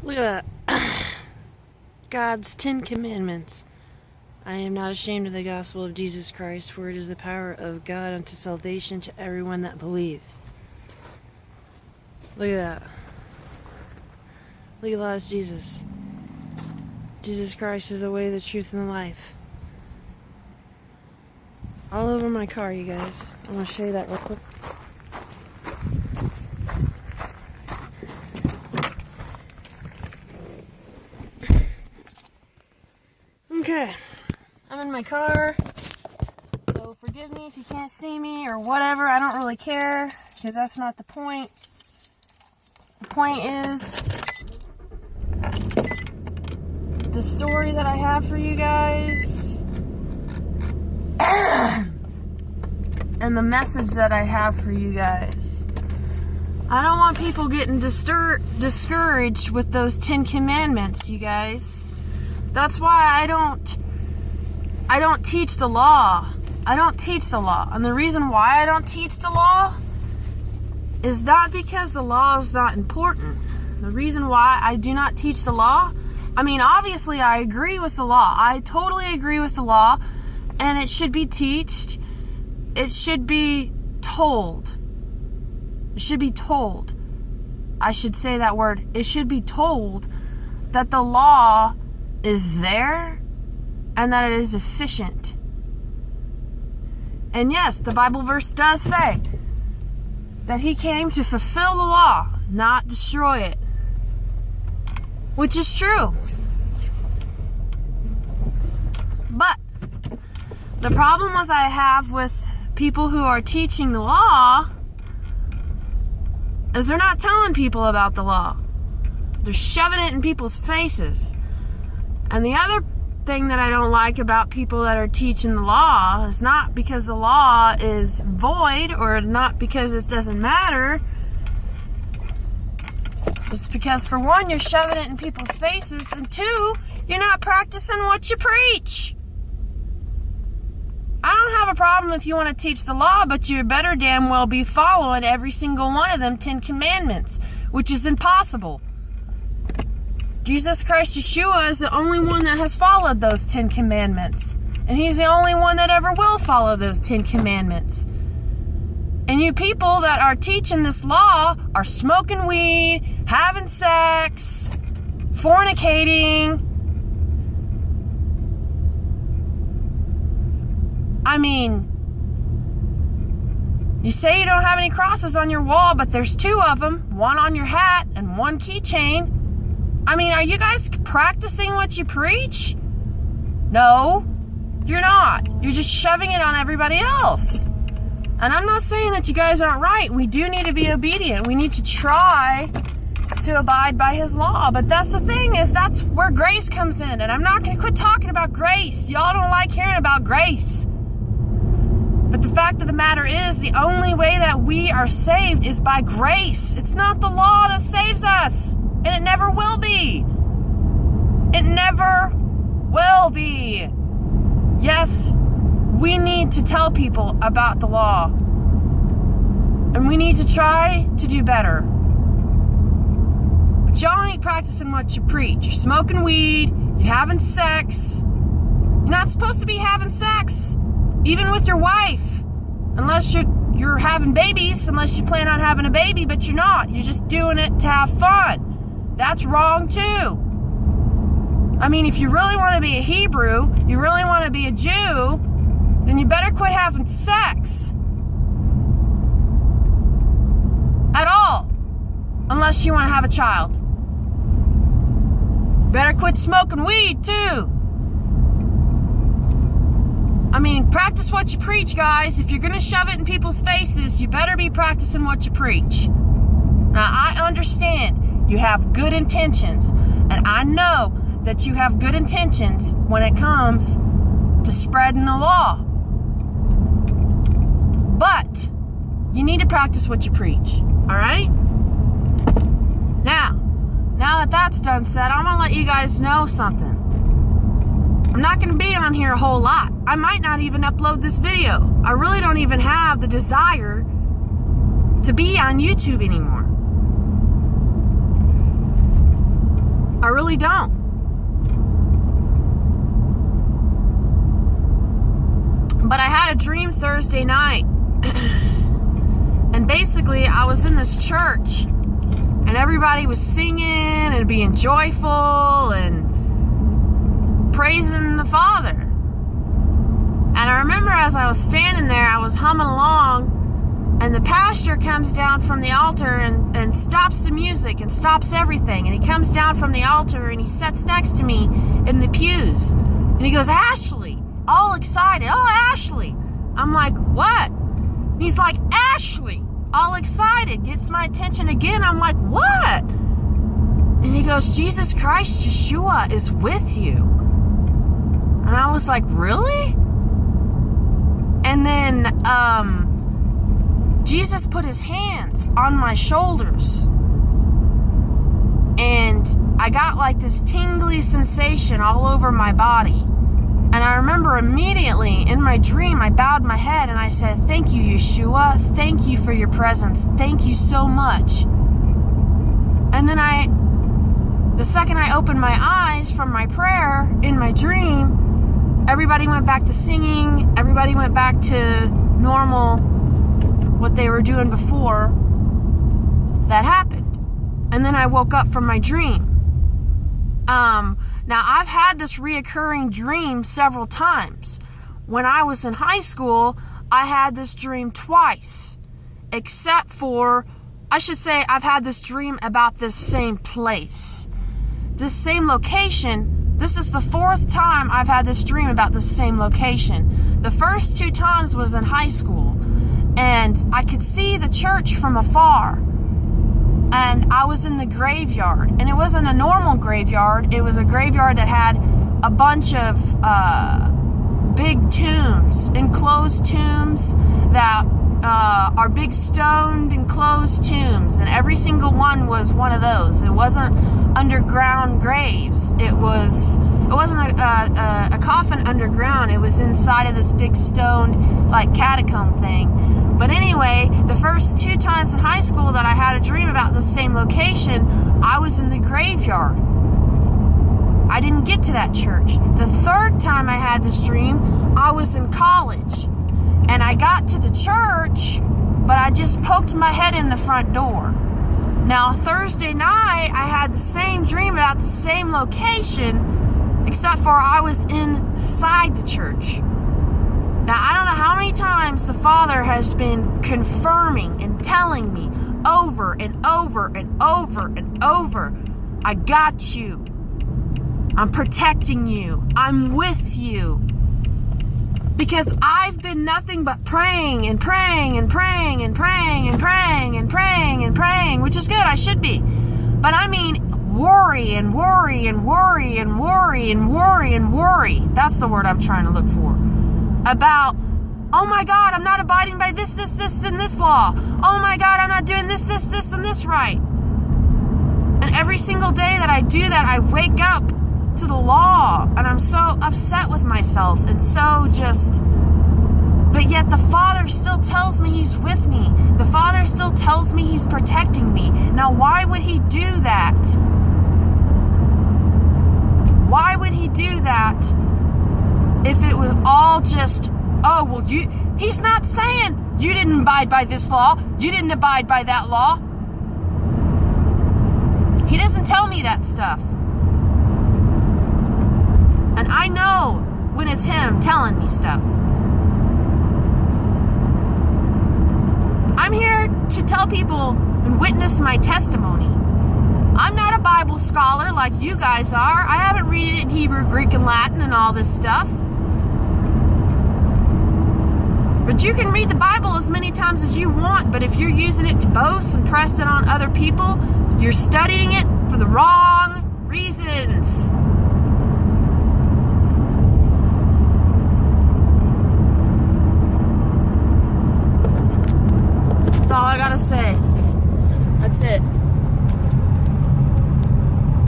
Look at that. God's 10 Commandments. I am not ashamed of the gospel of Jesus Christ, for it is the power of God unto salvation to everyone that believes. Look at that. Look at that, Jesus. Jesus Christ is the way, the truth, and the life. All over my car, you guys. I'm going to show you that real quick. Okay, I'm in my car, so forgive me if you can't see me or whatever. I don't really care, because that's not the point. The point is the story that I have for you guys and the message that I have for you guys. I don't want people getting discouraged with those 10 Commandments, you guys. That's why I don't teach the law. I don't teach the law. And the reason why I don't teach the law is not because the law is not important. The reason why I do not teach the law, I mean, obviously I agree with the law. I totally agree with the law, and it should be taught. It should be told. It should be told. I should say that word. It should be told that the law is there and that it is efficient. And yes, the Bible verse does say that he came to fulfill the law, not destroy it, which is true. But the problem I have with people who are teaching the law is they're not telling people about the law. They're shoving it in people's faces. And the other thing that I don't like about people that are teaching the law is not because the law is void or not because it doesn't matter. It's because, for one, you're shoving it in people's faces, and two, you're not practicing what you preach. I don't have a problem if you want to teach the law, but you better damn well be following every single one of them 10 Commandments, which is impossible. Jesus Christ, Yeshua, is the only one that has followed those 10 Commandments. And he's the only one that ever will follow those 10 Commandments. And you people that are teaching this law are smoking weed, having sex, fornicating. I mean, you say you don't have any crosses on your wall, but there's 2 of them, one on your hat and one keychain. I mean, are you guys practicing what you preach? No, you're not. You're just shoving it on everybody else. And I'm not saying that you guys aren't right. We do need to be obedient. We need to try to abide by his law. But that's the thing, is that's where grace comes in. And I'm not going to quit talking about grace. Y'all don't like hearing about grace. But the fact of the matter is, the only way that we are saved is by grace. It's not the law that saves us. And it never will be. It never will be. Yes, we need to tell people about the law. And we need to try to do better. But y'all ain't practicing what you preach. You're smoking weed. You're having sex. You're not supposed to be having sex, even with your wife. Unless you're having babies, unless you plan on having a baby, but you're not. You're just doing it to have fun. That's wrong too. I mean, if you really want to be a Hebrew, you really want to be a Jew, then you better quit having sex. At all. Unless you want to have a child. Better quit smoking weed too. I mean, practice what you preach, guys. If you're going to shove it in people's faces, you better be practicing what you preach. Now, I understand you have good intentions, and I know that you have good intentions when it comes to spreading the law. But you need to practice what you preach, all right? Now that that's done said, I'm going to let you guys know something. I'm not going to be on here a whole lot. I might not even upload this video. I really don't even have the desire to be on YouTube anymore. I really don't. But I had a dream Thursday night. And basically, I was in this church, and everybody was singing and being joyful and praising the Father. And I remember as I was standing there, I was humming along, and the pastor comes down from the altar and stops the music and stops everything. And he comes down from the altar and he sits next to me in the pews. And he goes, "Ashley," all excited. "Oh, Ashley." I'm like, "What?" And he's like, "Ashley," all excited, gets my attention again. I'm like, "What?" And he goes, "Jesus Christ, Yeshua is with you." And I was like, "Really?" And then Jesus put his hands on my shoulders, and I got like this tingly sensation all over my body. And I remember immediately in my dream, I bowed my head and I said, "Thank you, Yeshua. Thank you for your presence. Thank you so much." And then the second I opened my eyes from my prayer in my dream, everybody went back to singing. Everybody went back to normal, what they were doing before that happened. And then I woke up from my dream. Now, I've had this reoccurring dream several times. When I was in high school, I had this dream twice. Except for, I should say, I've had this dream about this same place. This same location. This is the fourth time I've had this dream about this same location. The first 2 times was in high school. And I could see the church from afar. And I was in the graveyard. And it wasn't a normal graveyard. It was a graveyard that had a bunch of big tombs, enclosed tombs that are big stoned enclosed tombs. And every single one was one of those. It wasn't underground graves. It wasn't a coffin underground. It was inside of this big stoned like catacomb thing. But anyway, the first 2 times in high school that I had a dream about the same location, I was in the graveyard. I didn't get to that church. The third time I had this dream, I was in college. And I got to the church, but I just poked my head in the front door. Now, Thursday night, I had the same dream about the same location, except for I was inside the church. Now, I don't know how many times the Father has been confirming and telling me over and over and over and over, "I got you. I'm protecting you. I'm with you." Because I've been nothing but praying and praying and praying and praying and praying and praying and praying, which is good, I should be. But I mean, worry and worry and worry and worry and worry and worry. That's the word I'm trying to look for. About, "Oh my God, I'm not abiding by this, and this law. Oh my God, I'm not doing this, and this right." And every single day that I do that, I wake up to the law, and I'm so upset with myself, and so just, but yet the Father still tells me He's with me. The Father still tells me He's protecting me. Now, why would He do that? Why would He do that if it was all just, "Oh, well, He's not saying you didn't abide by this law, you didn't abide by that law." He doesn't tell me that stuff. And I know when it's Him telling me stuff. I'm here to tell people and witness my testimony. I'm not a Bible scholar like you guys are. I haven't read it in Hebrew, Greek, and Latin and all this stuff. But you can read the Bible as many times as you want, but if you're using it to boast and press it on other people, you're studying it for the wrong reasons. That's all I gotta say. That's it.